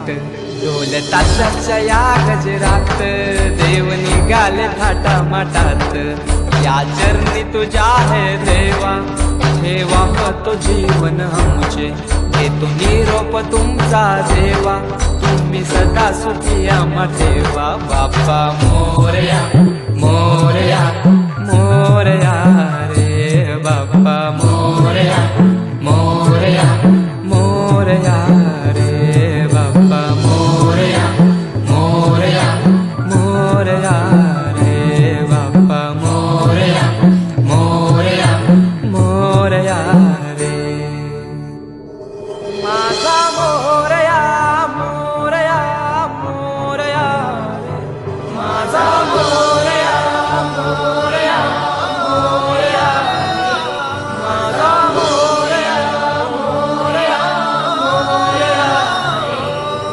थाट ढोल ताशाच्या या गजरात देव निघाले थाटा माटात या चरणी तुझ्या है देवा ठेवा तो जीवन आमचे घेतो निरोप तुमचा देवा तुम्ही सदा सुखी आम्हा ठेवा बाप्पा मोरया